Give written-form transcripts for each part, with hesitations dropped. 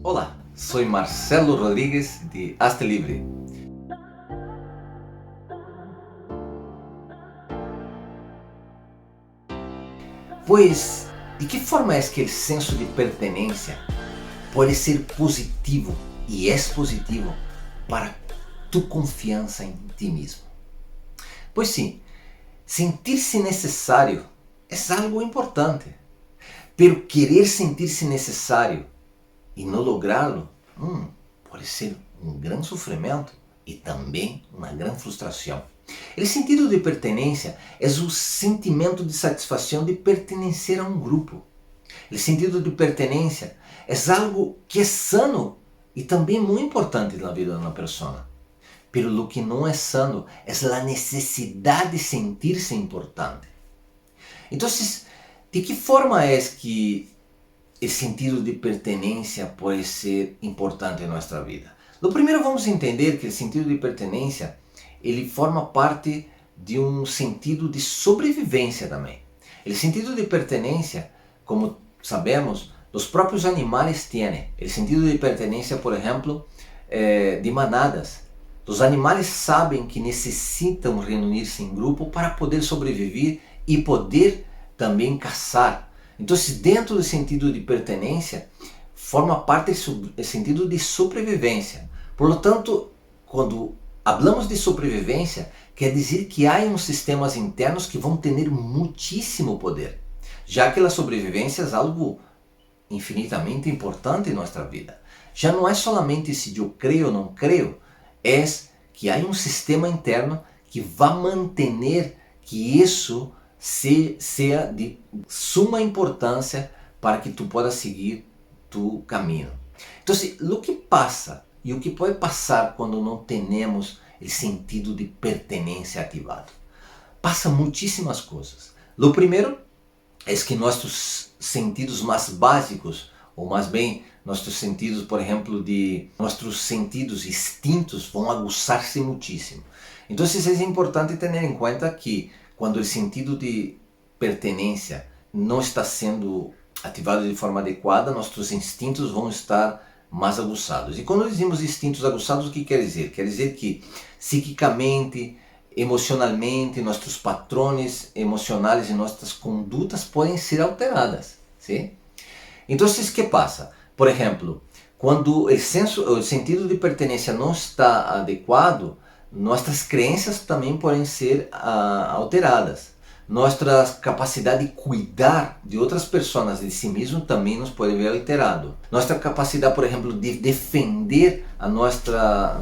Olá, soy Marcelo Rodríguez de Hazte Libre. Pues, ¿de qué forma es que el senso de pertenencia puede ser positivo y es positivo para tu confianza en ti mismo? Pues sí, sentirse necesario es algo importante, pero querer sentirse necesario y no lograrlo puede ser un gran sufrimiento y también una gran frustración. El sentido de pertenencia es un sentimento de satisfacción de pertenecer a un grupo. El sentido de pertenencia es algo que es sano y también muy importante en la vida de una persona. Pero lo que no es sano es la necesidad de sentirse importante. Entonces, ¿de qué forma es que el sentido de pertenencia puede ser importante en nuestra vida? Lo primero, vamos a entender que el sentido de pertenencia ele forma parte de um sentido de sobrevivência também. O sentido de pertenência, como sabemos, os próprios animais têm. O sentido de pertenência, por exemplo, de manadas. Os animais sabem que necessitam reunir-se em grupo para poder sobreviver e poder também caçar. Então, dentro do sentido de pertenência, forma parte do sentido de sobrevivência. Por lo tanto, quando hablamos de sobrevivência, quer dizer que há uns sistemas internos que vão ter muitíssimo poder, já que a sobrevivência é algo infinitamente importante em nossa vida. Já não é solamente se eu creio ou não creio, é que há um sistema interno que vai manter que isso seja de suma importância para que tu possa seguir tu caminho. Então, o que passa e o que pode passar quando não temos o sentido de pertenência ativado? Passa muitíssimas coisas. O primeiro é que nossos sentidos mais básicos, ou mais bem, nossos sentidos, por exemplo, nossos sentidos instintos vão aguçar-se muitíssimo. Então, é importante ter em conta que quando o sentido de pertenência não está sendo ativado de forma adequada, nossos instintos vão estar mais aguçados. E quando dizemos instintos aguçados, o que quer dizer? Quer dizer que psiquicamente, emocionalmente, nossos patrões emocionais e nossas condutas podem ser alteradas. ¿Sí? Então, o que passa? Por exemplo, quando o sentido de pertenência não está adequado, nossas crenças também podem ser alteradas. Nossa capacidade de cuidar de outras pessoas e de si mesmo também nos pode ver alterado. Nossa capacidade, por exemplo, de defender a nossa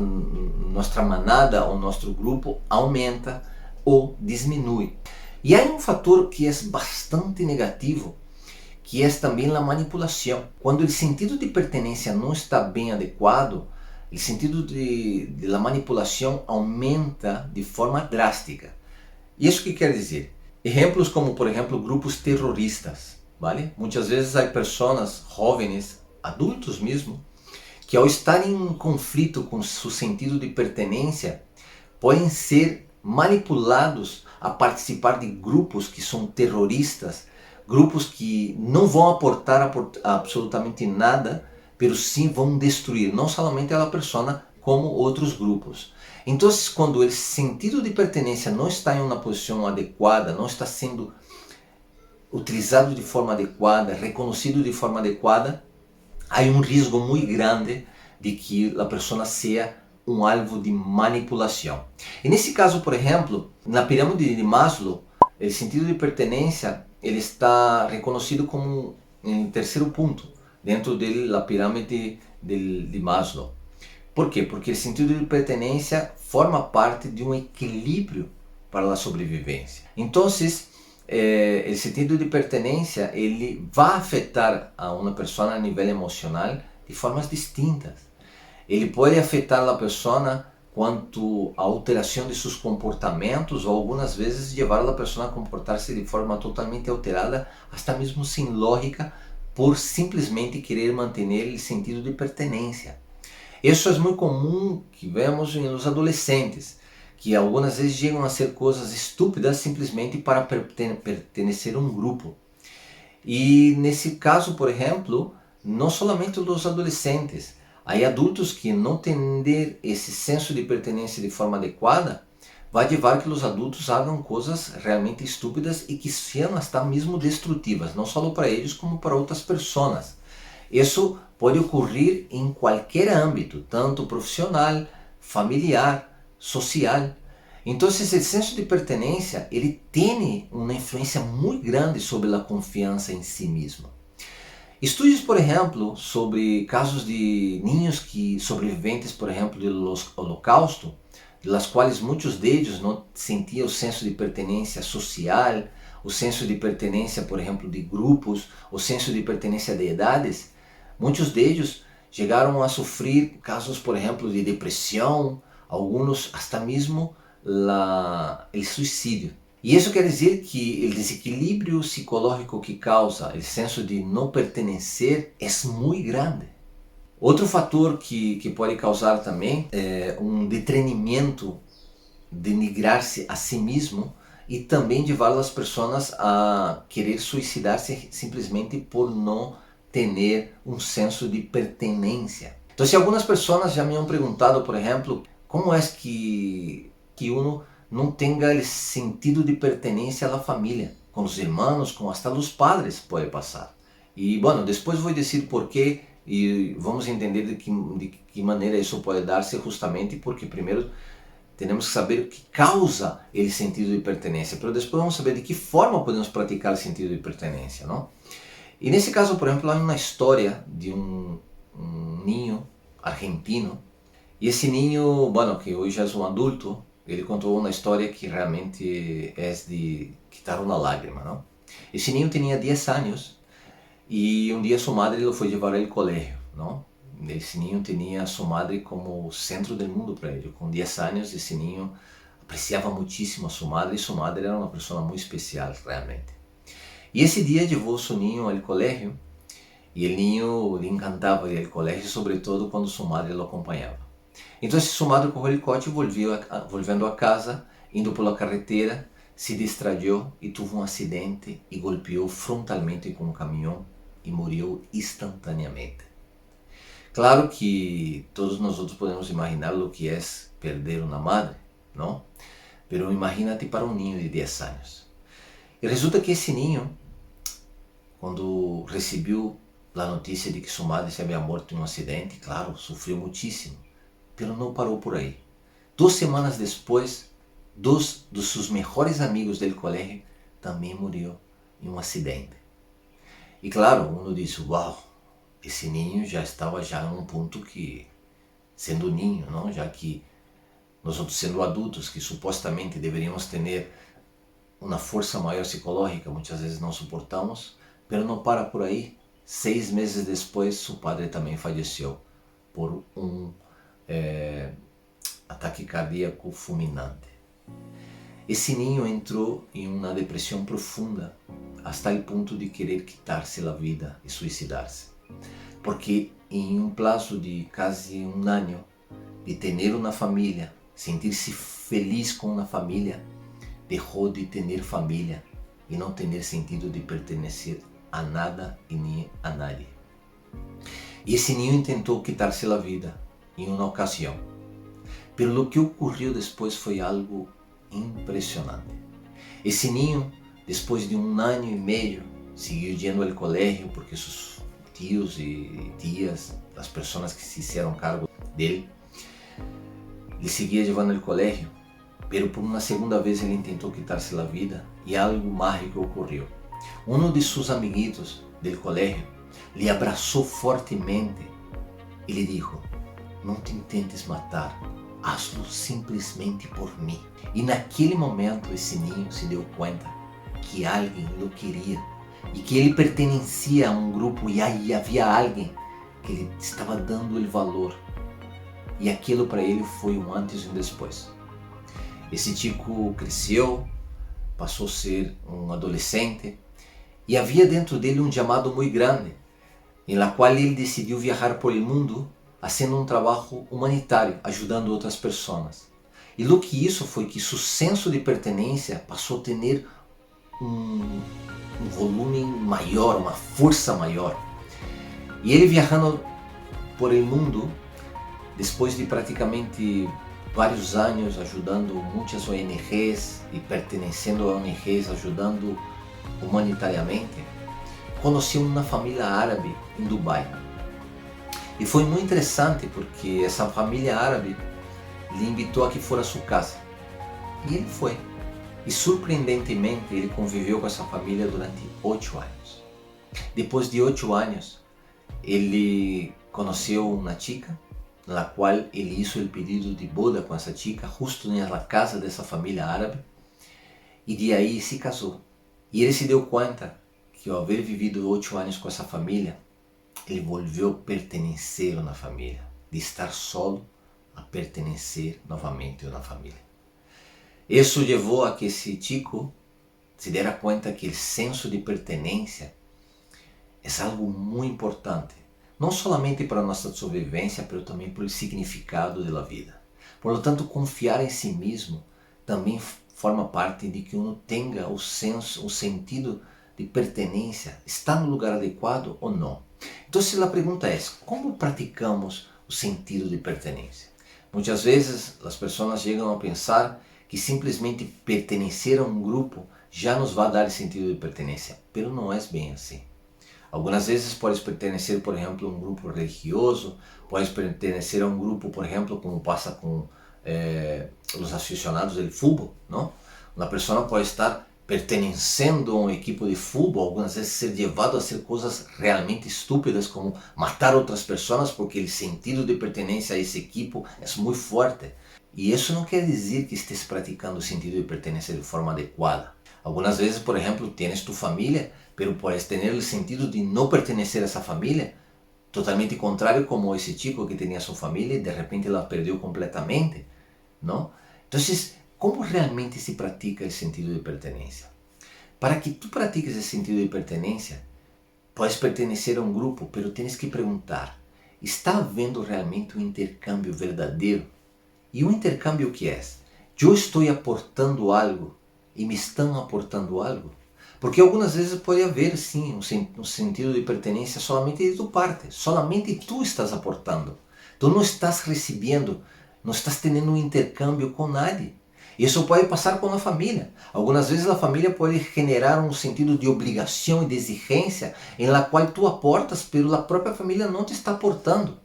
manada ou nosso grupo aumenta ou diminui. E há um fator que é bastante negativo, que é também a manipulação. Quando o sentido de pertenência não está bem adequado, o sentido de la manipulação aumenta de forma drástica. Isso que quer dizer? Exemplos como, por exemplo, grupos terroristas, ¿vale? Muitas vezes há pessoas jovens, adultos mesmo, que ao estar em conflito com seu sentido de pertenência, podem ser manipulados a participar de grupos que são terroristas, grupos que não vão aportar absolutamente nada, pero sim vão destruir não somente a pessoa, como outros grupos. Então, quando o sentido de pertenência não está em uma posição adequada, não está sendo utilizado de forma adequada, reconhecido de forma adequada, há um risco muito grande de que a pessoa seja um alvo de manipulação. E nesse caso, por exemplo, na pirâmide de Maslow, o sentido de pertenência ele está reconhecido como em terceiro ponto dentro da pirâmide de Maslow. Por quê? Porque o sentido de pertenência forma parte de um equilíbrio para a sobrevivência. Então, o sentido de pertenência ele vai afetar a uma pessoa a nível emocional de formas distintas. Ele pode afetar a pessoa quanto à alteração de seus comportamentos, ou algumas vezes levar a pessoa a comportar-se de forma totalmente alterada, até mesmo sem lógica, por simplesmente querer manter o sentido de pertenência. Isso é muito comum que vemos nos adolescentes, que algumas vezes chegam a ser coisas estúpidas simplesmente para pertencer a um grupo. E nesse caso, por exemplo, não solamente os adolescentes. Há adultos que não têm esse senso de pertenência de forma adequada, vai levar que os adultos hagam coisas realmente estúpidas e que sejam até mesmo destrutivas, não só para eles como para outras pessoas. Isso pode ocorrer em qualquer âmbito, tanto profissional, familiar, social. Então, esse senso de pertenência, ele tem uma influência muito grande sobre a confiança em si mesmo. Estudos, por exemplo, sobre casos de ninhos que sobreviventes, por exemplo, do Holocausto, das quais muitos deles não sentiam o senso de pertenência social, o senso de pertenência, por exemplo, de grupos, o senso de pertenência de idades. Muitos deles chegaram a sofrer casos, por exemplo, de depressão, alguns até mesmo o suicídio. E isso quer dizer que o desequilíbrio psicológico que causa o senso de não pertencer é muito grande. Outro fator que pode causar também é um detrimento, denigrar-se a si mesmo e também levar as pessoas a querer suicidar-se simplesmente por não ter um senso de pertenência. Então, se algumas pessoas já me han perguntado, por exemplo, como é que uno não tenha esse sentido de pertenência à família, com os irmãos, com até os padres pode passar. E, bueno, depois vou dizer por quê e vamos entender de que maneira isso pode dar-se, justamente porque primeiro temos que saber o que causa esse sentido de pertenência, mas depois vamos saber de que forma podemos praticar o sentido de pertenência, não? E nesse caso, por exemplo, há uma história de um ninho argentino, e esse ninho, bueno, que hoje é um adulto, ele contou uma história que realmente é de quitar uma lágrima, não? Esse ninho tinha 10 anos e um dia sua madre lo foi levar ao colégio, não? Esse ninho tinha sua madre como o centro do mundo para ele. Com 10 anos, esse ninho apreciava muitíssimo a sua madre e sua madre era uma pessoa muito especial, realmente. E esse dia levou seu ninho ao colégio e o ninho lhe encantava ir ao colégio, sobretudo quando sua madre o acompanhava. Então, sua madre com o helicóptero volvendo a casa, indo pela carretera, se distraiu e teve um acidente e golpeou frontalmente com um caminhão e morreu instantaneamente. Claro que todos nós podemos imaginar o que é perder uma madre, não? Pero imagínate para um ninho de 10 anos. E resulta que esse ninho, quando recebeu a notícia de que sua madre se havia morto em um acidente, claro, sofreu muitíssimo, pero não parou por aí. 2 semanas depois, dois dos seus melhores amigos do colégio também morreu em um acidente. E claro, uno disse, uau, esse ninho já estava em um ponto que, sendo ninho, não? Já que nós outros sendo adultos, que supostamente deveríamos ter uma força maior psicológica, muitas vezes não suportamos, pero não para por aí. 6 meses depois, seu padre também faleceu por um ataque cardíaco fulminante. Esse ninho entrou em uma depressão profunda, até o ponto de querer quitar-se a vida e suicidar-se. Porque em um prazo de quase um ano de ter uma família, sentir-se feliz com uma família, deixou de ter família e não ter sentido de pertencer a nada e nem a nadie. E esse ninho tentou quitar-se a vida em uma ocasião. Pero o que ocorreu depois foi algo impressionante. Esse ninho, depois de 1 ano e meio, seguiu indo ao colégio porque seus tios e tias, as pessoas que se fizeram cargo dele, ele seguia levando ao colégio, pero por uma segunda vez ele tentou quitar-se a vida e algo mágico ocorreu. Um de seus amiguitos do colégio lhe abraçou fortemente e lhe disse: "Não te intentes matar, hazlo simplesmente por mim." E naquele momento esse ninho se deu conta que alguém o queria e que ele pertencia a um grupo e aí havia alguém que lhe estava dando o valor. E aquilo para ele foi um antes e um depois. Esse chico cresceu, passou a ser um adolescente e havia dentro dele um chamado muito grande, em la qual ele decidiu viajar por el mundo fazendo um trabalho humanitário, ajudando outras pessoas. E o que isso foi que seu senso de pertenência passou a ter um volume maior, uma força maior. E ele viajando por el mundo, depois de praticamente vários anos ajudando muitas ONGs e pertencendo a ONGs, ajudando humanitariamente, conheci uma família árabe em Dubai. E foi muito interessante porque essa família árabe lhe invitou a que fora a sua casa. E ele foi. E surpreendentemente ele conviveu com essa família durante 8 anos. Depois de 8 anos, ele conheceu uma chica, na qual ele hizo o pedido de boda com essa chica, justo na casa dessa família árabe, e de aí se casou. E ele se deu conta que ao haver vivido 8 anos com essa família, ele volveu a pertencer na família, de estar solo a pertencer novamente na família. Isso levou a que esse chico se dera conta que o senso de pertenência é algo muito importante, não somente para a nossa sobrevivência, mas também para o significado da vida. Por lo tanto, confiar em si mesmo também forma parte de que uno tenha o senso, o sentido de pertenência, está no lugar adequado ou não. Então, a pergunta é: como praticamos o sentido de pertenência? Muitas vezes as pessoas chegam a pensar que simplesmente pertencer a um grupo já nos vai dar sentido de pertenência, mas não é bem assim. Algumas vezes podes pertencer, por exemplo, a um grupo religioso, podes pertencer a um grupo, por exemplo, como passa com os aficionados do futebol, não? Uma pessoa pode estar pertencendo a um equipo de futebol, algumas vezes ser levado a fazer coisas realmente estúpidas, como matar outras pessoas, porque o sentido de pertenência a esse equipo é muito forte. E isso não quer dizer que estés praticando o sentido de pertenência de forma adequada. Algumas vezes, por exemplo, tienes tu família, pero puedes ter o sentido de não pertencer a essa família, totalmente contrário como esse chico que tinha sua família e de repente ela perdeu completamente, não? Então, como realmente se pratica o sentido de pertenência? Para que tu pratiques esse sentido de pertenência, podes pertencer a um grupo, pero tens que perguntar: está havendo realmente um intercâmbio verdadeiro? E o intercâmbio que é? Eu estou aportando algo e me estão aportando algo? Porque algumas vezes pode haver sim um sentido de pertenência somente de tu parte, somente tu estás aportando. Tu não estás recebendo, não estás tendo um intercâmbio com nadie. Isso pode passar com a família. Algumas vezes a família pode generar um sentido de obrigação e de exigência em la qual tu aportas, pero a própria família não te está aportando.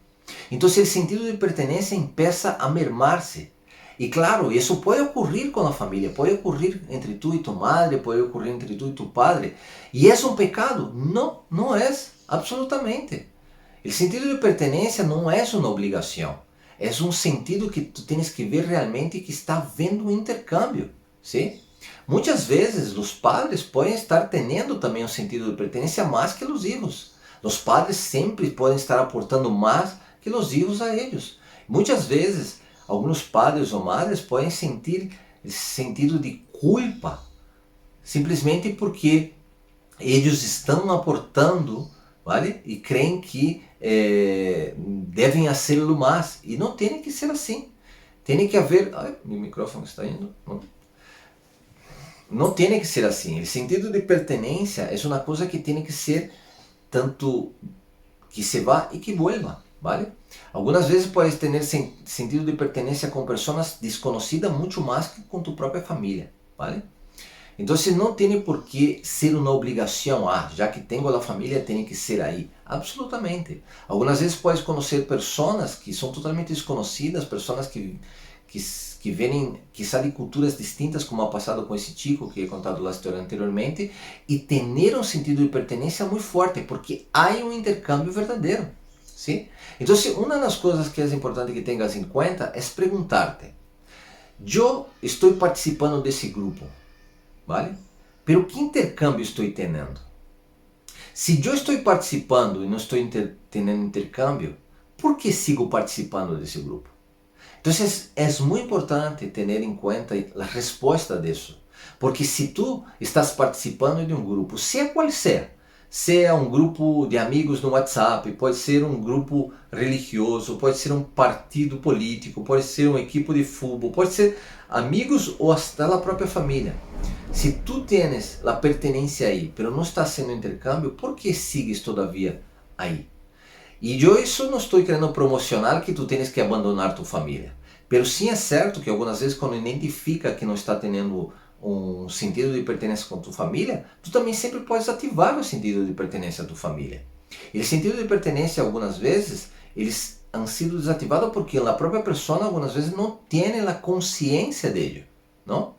Então, o sentido de pertenência começa a mermar-se. E claro, isso pode ocorrer com a família, pode ocorrer entre tu e tu madre, pode ocorrer entre tu e tu padre. E é um pecado? Não, não é, absolutamente. O sentido de pertenência não é uma obrigação. É um sentido que tu tens que ver realmente que está havendo um intercâmbio. ¿Sí? Muitas vezes os padres podem estar tendo também um sentido de pertenência mais que os filhos. Os padres sempre podem estar aportando mais que os filhos a eles. Muitas vezes, alguns padres ou madres podem sentir esse sentido de culpa, simplesmente porque eles estão aportando, vale? E creem que devem fazê-lo mais. E não tem que ser assim. Tem que haver... Ai, meu microfone está indo. Não tem que ser assim. O sentido de pertenência é uma coisa que tem que ser tanto que se vá e que vuelva, vale? Algumas vezes podes ter sentido de pertenência com pessoas desconhecidas muito mais que com tu própria família, vale? Então, não tem por que ser uma obrigação, já que tenho a família, tem que ser aí. Absolutamente. Algumas vezes podes conhecer pessoas que são totalmente desconhecidas, pessoas que vêm, quizá, de culturas distintas, como ha passado com esse chico que he contado a história anteriormente, e ter um sentido de pertenência muito forte, porque há um intercâmbio verdadeiro. ¿Sí? Então, uma das coisas que é importante que tenhas em conta é perguntar-te: eu estou participando desse grupo, vale? Pero que intercâmbio estou tendo? Se eu estou participando e não estou tendo intercâmbio, por que sigo participando desse grupo? Então, é muito importante ter em conta a resposta disso. Porque se tu estás participando de um grupo, seja qual seja um grupo de amigos no WhatsApp, pode ser um grupo religioso, pode ser um partido político, pode ser uma equipe de futebol, pode ser amigos ou até a própria família. Se tu tens a pertenência aí, mas não está sendo intercâmbio, por que sigues todavia aí? E eu isso não estou querendo promocionar que tu tens que abandonar tu família. Pero sim é certo que algumas vezes quando identifica que não está tendo um sentido de pertenência com tu família, tu também sempre podes ativar o sentido de pertenência à tua família. E o sentido de pertenência algumas vezes, eles han sido desativados porque a própria pessoa algumas vezes não tem a consciência dele, não?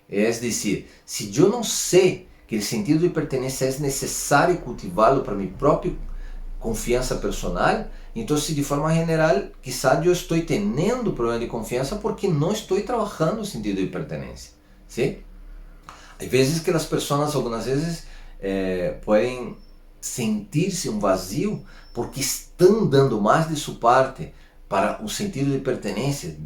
É decir, se eu não sei que o sentido de pertenência é necessário cultivá-lo para minha própria confiança personal, então de forma geral, quizá eu estou tendo problema de confiança porque não estou trabalhando o sentido de pertenência, ¿sí? Há vezes que as pessoas algumas vezes podem sentir-se um vazio porque estão dando mais de sua parte para o sentido de pertenência,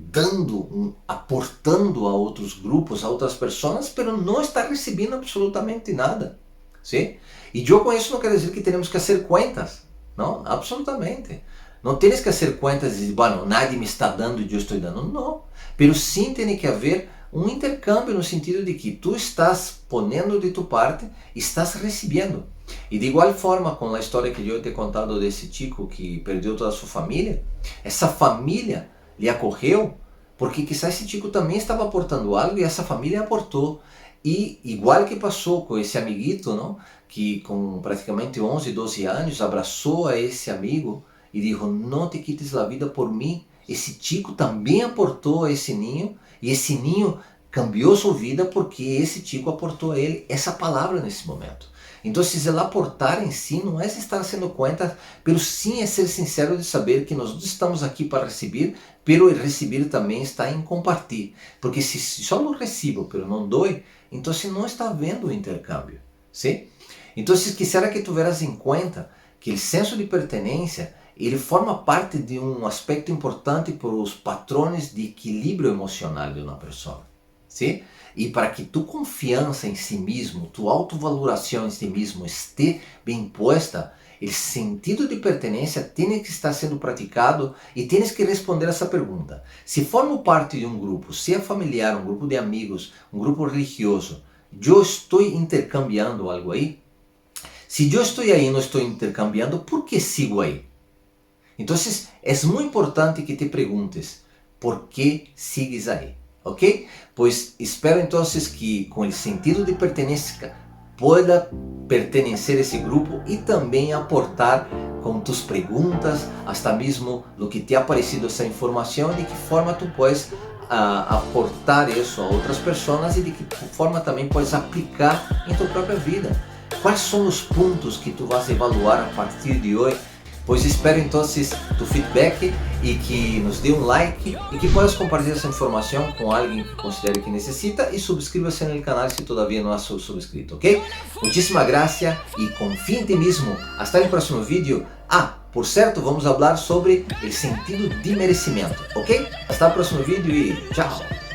aportando a outros grupos, a outras pessoas, mas não está recebendo absolutamente nada, ¿sí? E eu com isso não quero dizer que temos que fazer contas, não, absolutamente. Não tens que fazer contas e dizer, bueno, nadie me está dando e eu estou dando, não. Pero sim tem que haver um intercâmbio no sentido de que tu estás ponendo de tu parte e estás recebendo. E de igual forma, com a história que eu te he contado desse chico que perdeu toda a sua família, essa família lhe acolheu porque quizás esse chico também estava aportando algo e essa família aportou. E igual que passou com esse amiguito, não? Que com praticamente 11, 12 anos abraçou a esse amigo e disse, não te quites a vida por mim. Esse chico também aportou a esse ninho e esse ninho cambiou sua vida porque esse chico aportou a ele essa palavra nesse momento. Então, se ele aportar em si, não é se estar sendo conta, mas sim é ser sincero de saber que nós estamos aqui para receber, pero receber também está em compartilhar. Porque se só eu recebo, pero não dou, então não está havendo o intercâmbio. ¿Sí? Então, quisiera que tu veras em conta que o senso de pertenência ele forma parte de um aspecto importante para os patrões de equilíbrio emocional de uma pessoa. ¿Sí? E para que tu confiança em si mesmo, tua autovaloração em si mesmo esteja bem posta, o sentido de pertenência tem que estar sendo praticado e tens que responder essa pergunta. Se formo parte de um grupo, se é familiar, um grupo de amigos, um grupo religioso, eu estou intercambiando algo aí? Se eu estou aí e não estou intercambiando, por que sigo aí? Então, é muito importante que te perguntes, por que sigues aí? Ok? Pois espero então que com o sentido de pertenência pueda pertencer a esse grupo e também aportar com tus perguntas, hasta mesmo do que te ha parecido essa informação, de que forma tu podes aportar isso a outras pessoas e de que forma também podes aplicar em tua própria vida. Quais são os pontos que tu vas evaluar a partir de hoje? Pois espero então tu feedback e que nos dê um like e que possas compartilhar essa informação com alguém que considere que necessita e subscreva-se no canal se todavia não é subscrito, ok? Muchísimas gracias e confia em ti mesmo. Hasta o próximo vídeo. Por certo, vamos falar sobre o sentido de merecimento, ok? Hasta o próximo vídeo e tchau!